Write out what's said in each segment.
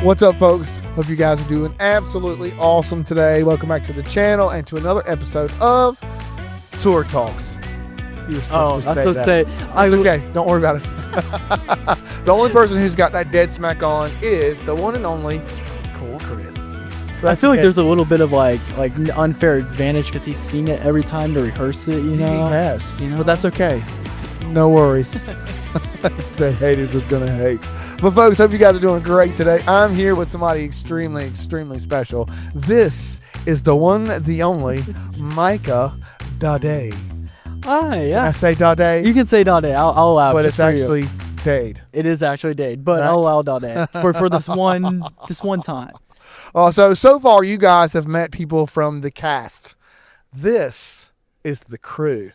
What's up, folks? Hope you guys are doing absolutely awesome today. Welcome back to the channel and to another episode of Tour Talks. You were supposed to say that. It's okay. Don't worry about it. The only person who's got that dead smack on is the one and only Cool Chris. I feel like there's a little bit of like unfair advantage because he's seen it every time to rehearse it, you know? He has, but that's okay. No worries. Say haters is gonna hate. But folks, hope you guys are doing great today. I'm here with somebody extremely, extremely special. This is the one, the only, Micah Dade. Hi, yeah. Can I say Dade? You can say Dade. I'll allow it. But it's actually Dade. It is actually Dade, but right? I'll allow Dade for this one time. So far you guys have met people from the cast. This is the crew.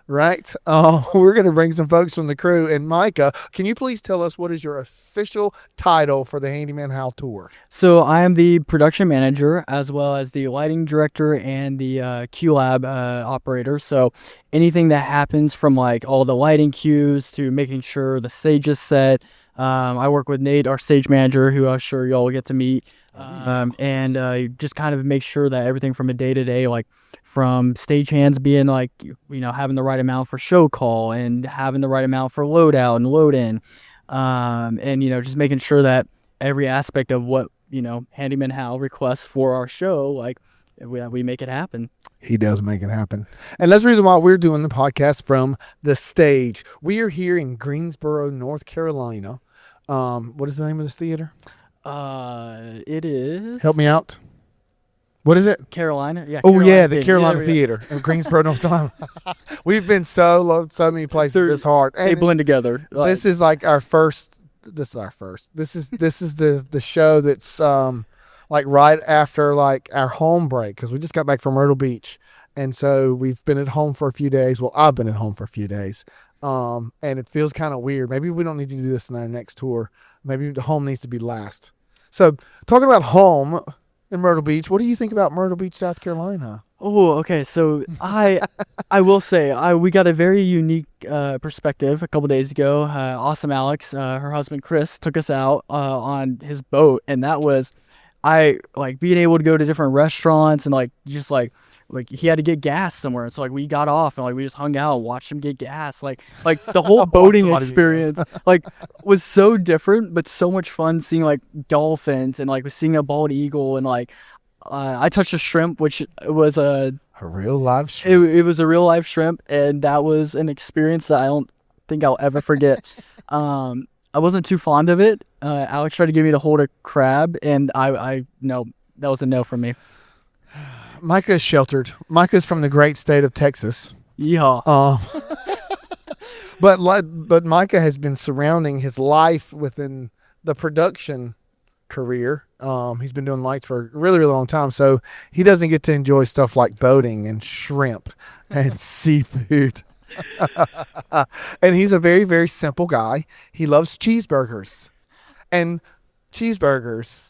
Right? We're going to bring some folks from the crew. And Micah, can you please tell us what is your official title for the Handyman Hal Tour? So I am the production manager as well as the lighting director and the Q-Lab operator. So anything that happens from like all the lighting cues to making sure the stage is set. I work with Nate, our stage manager, who I'm sure y'all will get to meet. And just kind of make sure that everything from a day-to-day, like from stagehands being like, having the right amount for show call and having the right amount for load out and load in. And, just making sure that every aspect of what, Handyman Hal requests for our show, like we make it happen. He does make it happen. And that's the reason why we're doing the podcast from the stage. We are here in Greensboro, North Carolina. What is the name of this theater? It is. Help me out. What is it? Carolina. Yeah. The Carolina Theater in Greensboro, North Carolina. We've been so many places this hard. They blend together. This is like our first. This is our first. This is the show that's like right after like our home break because we just got back from Myrtle Beach, and so we've been at home for a few days. Well, I've been at home for a few days, and it feels kind of weird. Maybe we don't need to do this in our next tour. Maybe the home needs to be last. So, talking about home in Myrtle Beach, what do you think about Myrtle Beach, South Carolina? Oh, okay. So I will say we got a very unique perspective a couple days ago. Awesome Alex, her husband Chris, took us out on his boat, and that was being able to go to different restaurants and like he had to get gas somewhere, so like we got off and like we just hung out, watched him get gas, like the whole boating experience like was so different but so much fun, seeing like dolphins and like seeing a bald eagle and like I touched a shrimp, which was a real live shrimp. It was a real live shrimp, and that was an experience that I don't think I'll ever forget. I wasn't too fond of it. Alex tried to get me to hold a crab, and I no, that was a no from me. Micah is sheltered. Micah's from the great state of Texas. Yeah. But Micah has been surrounding his life within the production career. He's been doing lights for a really, really long time, so he doesn't get to enjoy stuff like boating and shrimp and seafood. And he's a very, very simple guy. He loves cheeseburgers. And steaks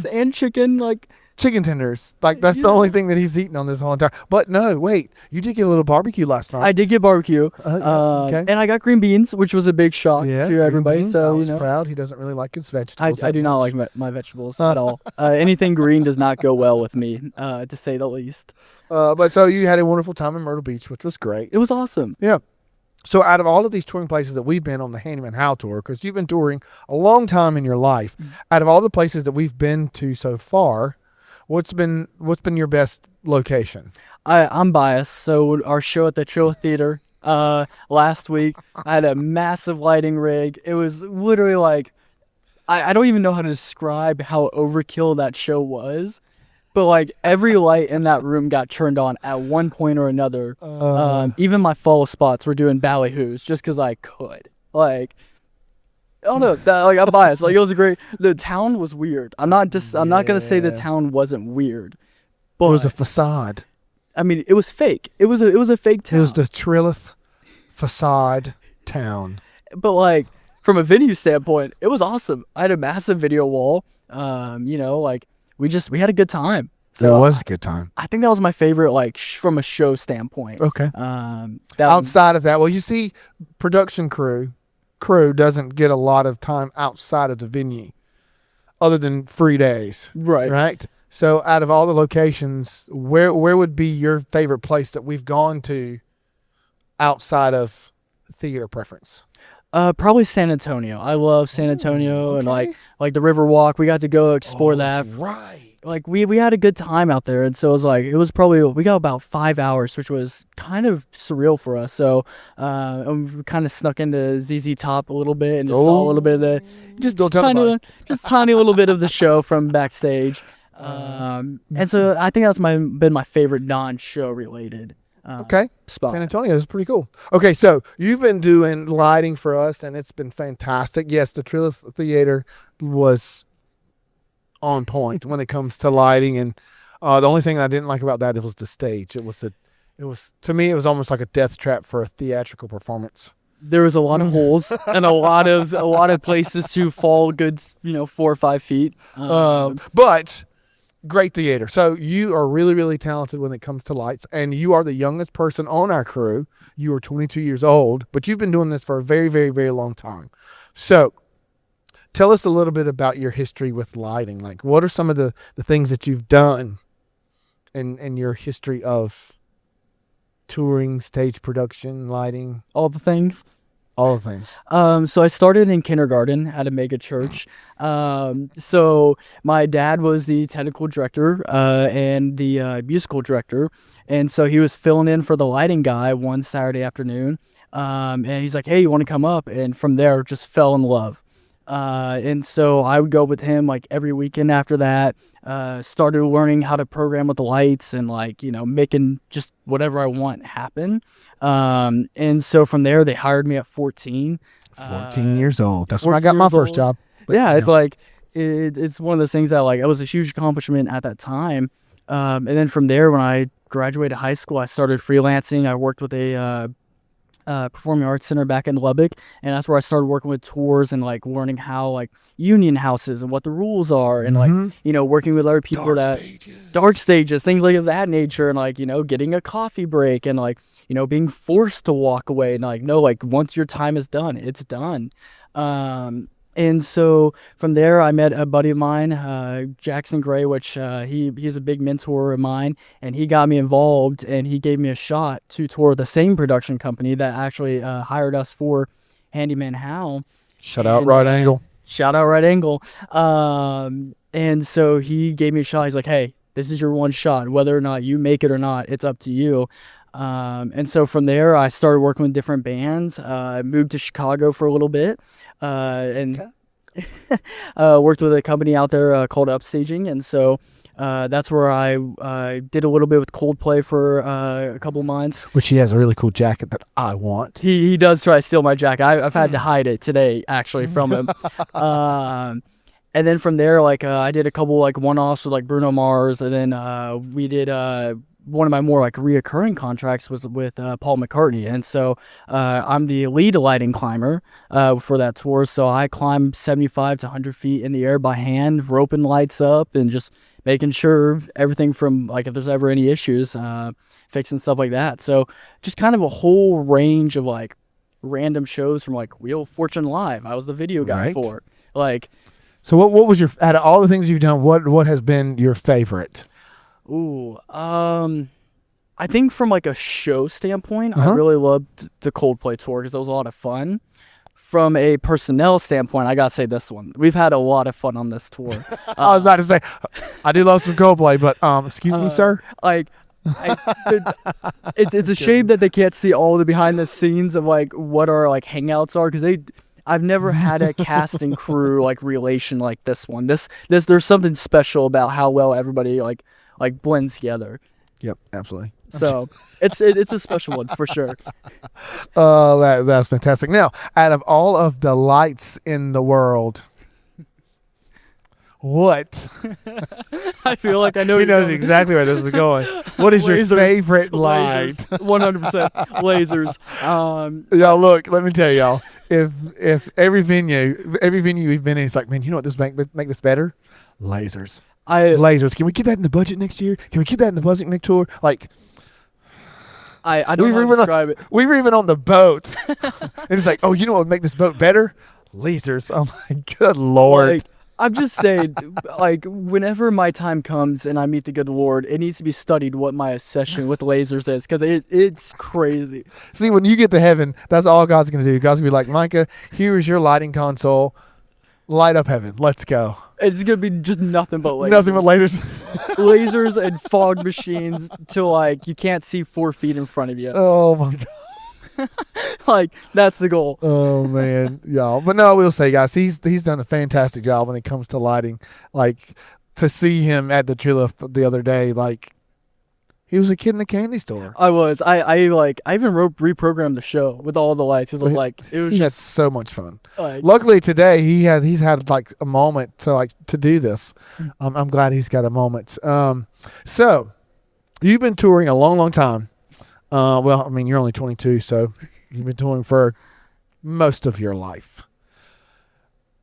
and chicken, like chicken tenders. Like that's the only thing that he's eaten on this whole entire. But no, wait, you did get a little barbecue last night. I did get barbecue. Okay. And I got green beans, which was a big shock to everybody. Beans, so I was proud. He doesn't really like his vegetables. I do not like my vegetables at all. Anything green does not go well with me, to say the least. But so you had a wonderful time in Myrtle Beach, which was great. It was awesome. Yeah. So out of all of these touring places that we've been on the Handyman Hal Tour, because you've been touring a long time in your life, out of all the places that we've been to so far, what's been your best location? I'm biased. So our show at the Trill Theater last week, I had a massive lighting rig. It was literally like, I don't even know how to describe how overkill that show was. But like every light in that room got turned on at one point or another. Even my follow spots were doing ballyhoos just because I could. Like, I don't know. I'm biased. Like it was great. The town was weird. I'm not gonna say the town wasn't weird, but it was a facade. I mean, it was fake. It was a fake town. It was the Trillith facade town. But like from a venue standpoint, it was awesome. I had a massive video wall. We had a good time. So it was a good time. I think that was my favorite, like from a show standpoint. Okay. Outside of that, well, you see, production crew doesn't get a lot of time outside of the venue. other than free days, Right. right? So out of all the locations, where would be your favorite place that we've gone to outside of theater preference? Probably San Antonio. I love San Antonio and Okay. like the River Walk. We got to go explore that. That's right. Like we had a good time out there, and so it was probably we got about 5 hours, which was kind of surreal for us. So and we kind of snuck into ZZ Top a little bit and just saw a little bit of the Don't tell nobody. just tiny little bit of the show from backstage. And so I think that's been my favorite non-show related Okay. spot. San Antonio is pretty cool. Okay, so you've been doing lighting for us, and it's been fantastic. Yes, the Trilla Theater was on point when it comes to lighting, and the only thing I didn't like about that was the stage. It was to me it was almost like a death trap for a theatrical performance. There was a lot of holes and a lot of places to fall good, 4 or 5 feet. But great theater. So you are really, really talented when it comes to lights, and you are the youngest person on our crew. You are 22 years old, but you've been doing this for a very, very, very long time. So tell us a little bit about your history with lighting. Like, what are some of the things that you've done in your history of touring, stage production, lighting, all the things. all the things? So I started in kindergarten at a mega church. So my dad was the technical director and the musical director, and so he was filling in for the lighting guy one Saturday afternoon. And he's like, "Hey, you want to come up?" And from there, just fell in love. And so I would go with him like every weekend after that. Started learning how to program with the lights and making just whatever I want happen. And so from there, they hired me at 14. 14 years old. That's when I 14 got my years first old. job. But, Yeah, it's you know. like it's one of those things that it was a huge accomplishment at that time. And then from there, when I graduated high school, I started freelancing. I worked with a performing arts center back in Lubbock, and that's where I started working with tours and learning how union houses and what the rules are, and working with other people dark stages, things like of that nature, and getting a coffee break and being forced to walk away and no, once your time is done, it's done. And so from there, I met a buddy of mine, Jackson Gray, which he's a big mentor of mine, and he got me involved, and he gave me a shot to tour the same production company that actually hired us for Handyman Hal. Shout out Right Angle. Shout out Right Angle. And so he gave me a shot. He's like, "Hey, this is your one shot. Whether or not you make it or not, it's up to you." And so from there, I started working with different bands. I moved to Chicago for a little bit, and worked with a company out there called Upstaging. And so that's where I did a little bit with Coldplay for a couple months. Which he has a really cool jacket that I want. He does try to steal my jacket. I've had to hide it today, actually, from him. And then from there, I did a couple one-offs with Bruno Mars, and then we did one of my more reoccurring contracts was with Paul McCartney, and so I'm the lead lighting climber for that tour. So I climb 75 to 100 feet in the air by hand, roping lights up, and just making sure everything from if there's ever any issues, fixing stuff like that. So just kind of a whole range of random shows from Wheel of Fortune Live. I was the video guy for So what was your, out of all the things you've done, what has been your favorite? Ooh, I think from a show standpoint, I really loved the Coldplay tour because it was a lot of fun. From a personnel standpoint, I gotta say this one. We've had a lot of fun on this tour. I was about to say, I do love some Coldplay, but excuse me, sir. It's a shame that they can't see all the behind the scenes of what our hangouts are, because I've never had a cast and crew relation like this one. There's something special about how well everybody blends together. Yep, absolutely. So it's a special one for sure. That's fantastic. Now, out of all of the lights in the world, what? I feel like I know he knows exactly where this is going. What is your favorite light? 100% lasers. Y'all, look, let me tell y'all. If every venue we've been in, it's man, you know what this make this better? Lasers. Lasers. Can we get that in the budget next year? Can we get that in the budget next tour? I don't know how to describe it. We were even on the boat. And it's oh, you know what would make this boat better? Lasers. Oh my good Lord. I'm just saying, like, whenever my time comes and I meet the good Lord, it needs to be studied what my obsession with lasers is, because it's crazy. See, when you get to heaven, that's all God's going to do. God's going to be like, Micah, here is your lighting console. Light up heaven. Let's go. It's gonna be just nothing but lasers. Nothing but lasers. Lasers and fog machines till like you can't see 4 feet in front of you. Oh my God. Like that's the goal. Oh man, y'all. But no, I will say, guys, he's done a fantastic job when it comes to lighting. Like to see him at the tree lift the other day, like he was a kid in a candy store. I was. I even reprogrammed the show with all the lights. It was He had so much fun. like Luckily today he's had like a moment to do this. I'm glad he's got a moment. So you've been touring a long time. Well, I mean you're only 22, so you've been touring for most of your life.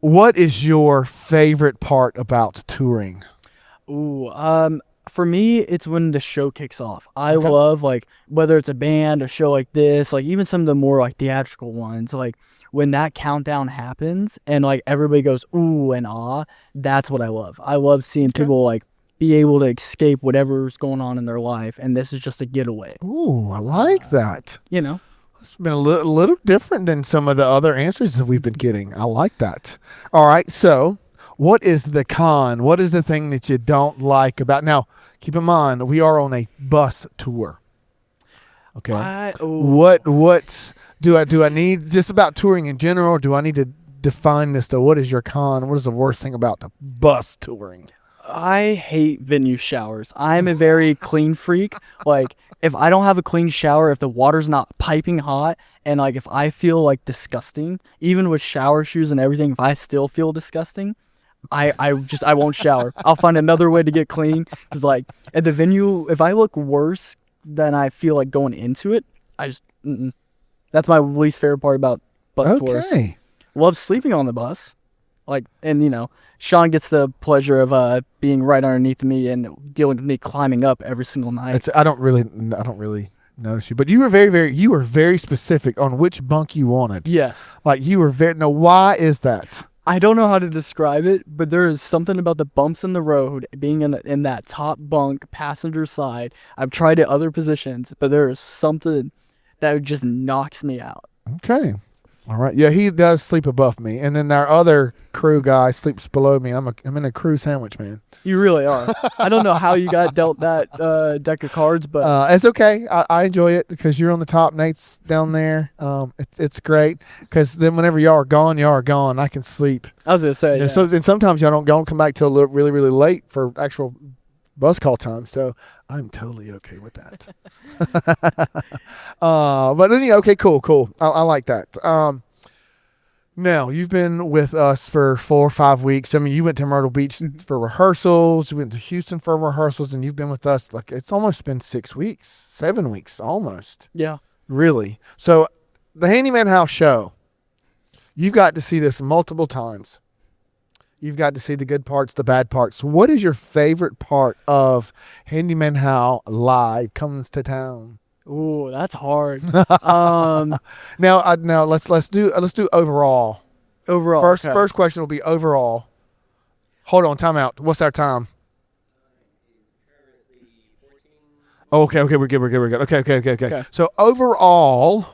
What is your favorite part about touring? For me, it's when the show kicks off. I Okay. love, like, whether it's a band, a show like this, like, even some of the more, like, theatrical ones, like, when that countdown happens and, like, everybody goes, ooh and ah, that's what I love. I love seeing people, like, be able to escape whatever's going on in their life, and this is just a getaway. Ooh, I like that. You know? It's been a little different than some of the other answers that we've been getting. I like that. All right, so what is the con? What is the thing that you don't like about now? Keep in mind, we are on a bus tour. Okay. What do I need just about touring in general? Or do I need to define this to what is your con? What is the worst thing about the bus touring? I hate venue showers. I'm a very clean freak. Like, if I don't have a clean shower, if the water's not piping hot, and like if I feel like disgusting, even with shower shoes and everything, if I still feel disgusting, I won't shower. I'll find another way to get clean. Cause like at the venue, if I look worse than I feel like going into it, that's my least favorite part about bus tours. Okay. Love sleeping on the bus. Like, and you know, Sean gets the pleasure of being right underneath me and dealing with me climbing up every single night. I don't really notice you, but you were very specific on which bunk you wanted. Yes. Like you were very. Now, why is that? I don't know how to describe it, but there is something about the bumps in the road, being in that top bunk, passenger side. I've tried it other positions, but there is something that just knocks me out. Okay. All right. Yeah, he does sleep above me, and then our other crew guy sleeps below me. I'm in a crew sandwich, man. You really are. I don't know how you got dealt that deck of cards, but it's okay. I enjoy it because you're on the top. Nate's down there. It's great because then whenever y'all are gone. I can sleep. I was gonna say. And so then sometimes y'all don't come back till really, really late for actual bus call time. So I'm totally okay with that. But then okay, cool. I like that. Now you've been with us for 4 or 5 weeks. I mean, you went to Myrtle Beach for rehearsals. You went to Houston for rehearsals, and you've been with us like it's almost been 6 weeks, 7 weeks, almost. Yeah. Really. So the Handyman Hal show, you've got to see this multiple times. You've got to see the good parts, the bad parts. What is your favorite part of Handyman Hal Live Comes to Town? Ooh, that's hard. Now let's do overall. Overall. First question will be overall. Hold on, time out. What's our time? Oh, okay, we're good. Okay. So overall,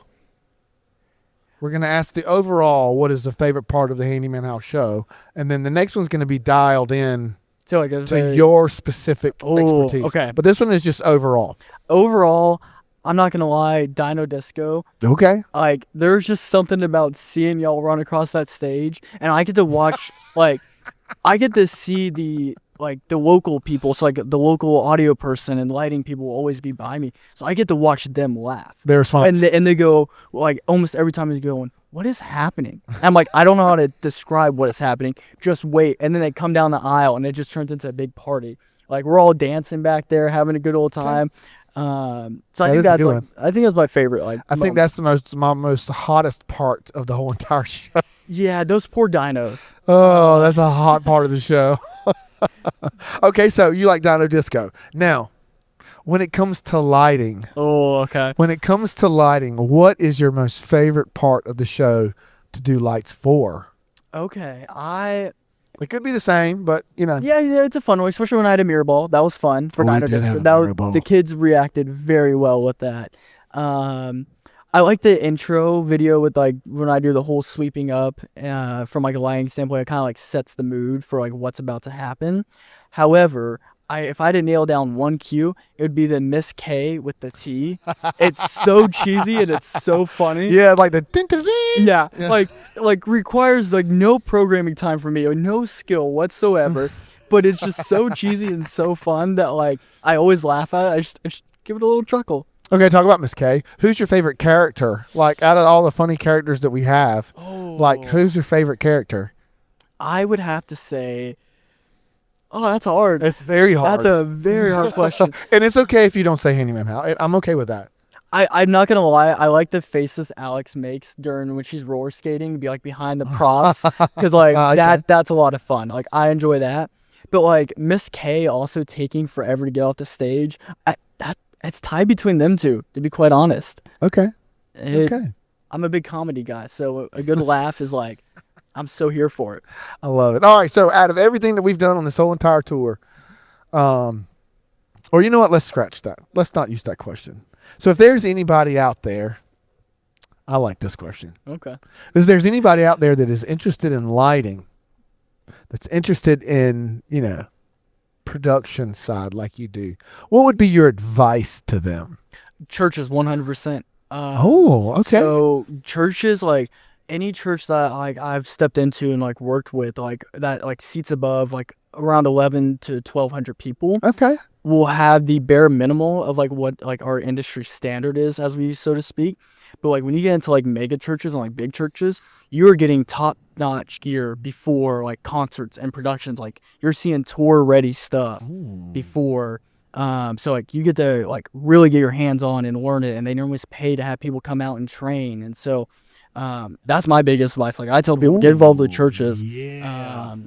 we're gonna ask the overall. What is the favorite part of the Handyman House show? And then the next one's gonna be dialed in to your specific expertise. Okay. But this one is just overall. Overall, I'm not gonna lie, Dino Disco. Okay. Like, there's just something about seeing y'all run across that stage, and I get to watch. Like, I get to see the local people. So like the local audio person and lighting people will always be by me. So I get to watch them laugh. Their response. And they go, like, almost every time they're going, what is happening? I'm like, I don't know how to describe what is happening. Just wait. And then they come down the aisle and it just turns into a big party. Like, we're all dancing back there, having a good old time. So I think that's my favorite. Like, I think that's my most hottest part of the whole entire show. Yeah, those poor dinos. Oh, that's a hot part of the show. Okay, so you like Dino Disco. Now, when it comes to lighting. Oh, okay. When it comes to lighting, what is your most favorite part of the show to do lights for? Okay, It could be the same, but Yeah, it's a fun one, especially when I had a mirror ball. That was fun for Oh, we Dino did have Disco. a That mirror ball. the kids reacted very well with that. I like the intro video with like when I do the whole sweeping up from like a lighting standpoint. It kind of like sets the mood for like what's about to happen. However, if I had to nail down one cue, it would be the Miss K with the T. It's so cheesy and it's so funny. Yeah, like the Yeah, like requires like no programming time for me, or no skill whatsoever, but it's just so cheesy and so fun that like I always laugh at it. I just give it a little chuckle. Okay, talk about Miss K. Who's your favorite character? Like out of all the funny characters that we have, like who's your favorite character? I would have to say, that's hard. It's very hard. That's a very hard question. And it's okay if you don't say Handyman Hal. I'm okay with that. I'm not gonna lie. I like the faces Alex makes during when she's roller skating to be like behind the props, because like that's a lot of fun. Like I enjoy that. But like Miss K also taking forever to get off the stage, it's tied between them two. To be quite honest. Okay. Okay. I'm a big comedy guy, so a good laugh is like, I'm so here for it. I love it. All right, so out of everything that we've done on this whole entire tour, or you know what? Let's scratch that. Let's not use that question. So if there's anybody out there, I like this question. Okay. If there's anybody out there that is interested in lighting, that's interested in, production side like you do, what would be your advice to them? Churches, 100%. Okay. So churches, like any church that like I've stepped into and like worked with, like that like seats above like around 11 to 1,200 people. Okay. Will have the bare minimal of like what like our industry standard is, as we so to speak. But like when you get into like mega churches and like big churches, you are getting top notch gear before like concerts and productions. Like you're seeing tour ready stuff before. So like you get to like really get your hands on and learn it, and they normally pay to have people come out and train. And so that's my biggest advice. Like I tell people, get involved with churches. Yeah.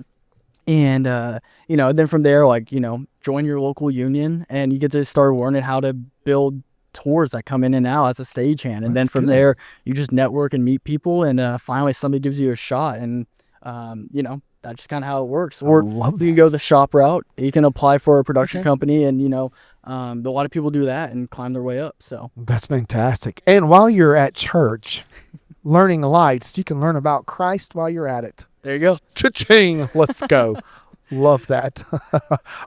And then from there, like, join your local union, and you get to start learning how to build tours that come in and out as a stagehand. And then from there, you just network and meet people, and finally somebody gives you a shot. And, that's just kind of how it works. Or you can go the shop route. You can apply for a production company, and, a lot of people do that and climb their way up. So that's fantastic. And while you're at church learning lights, you can learn about Christ while you're at it. There you go. Cha-ching. Let's go. Love that.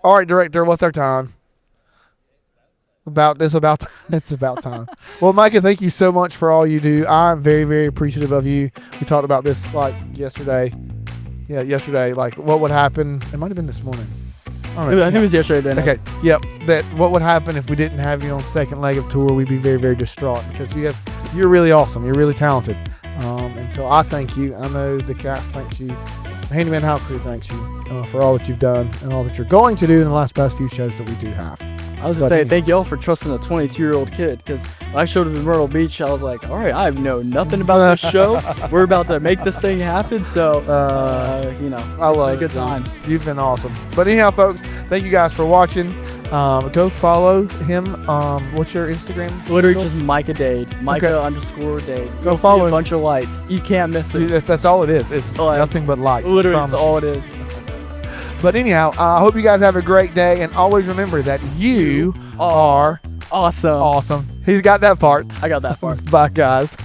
All right, director, what's our time? It's about time. Well, Micah, thank you so much for all you do. I'm very, very appreciative of you. We talked about this like yesterday. Yeah, yesterday, like what would happen. It might have been this morning. I think it was yesterday. Okay. Yep. That what would happen if we didn't have you on second leg of tour? We'd be very, very distraught, because you're really awesome. You're really talented. And so I thank you. I know the cast thanks you. The Handyman Hal Crew thanks you for all that you've done and all that you're going to do in the past few shows that we do have. I was going to say, thank y'all for trusting a 22-year-old kid, because when I showed up in Myrtle Beach, I was like, all right, I know nothing about this show. We're about to make this thing happen. So, I love it. Good time. You've been awesome. But anyhow, folks, thank you guys for watching. Go follow him. What's your Instagram? Literally just Micah Dade. Micah_Dade. Go You'll follow see a bunch of lights. You can't miss it. That's all it is. It's nothing but lights. Literally, that's all it is. But anyhow, I hope you guys have a great day, and always remember that you are awesome. Awesome. He's got that part. I got that part. Bye, guys.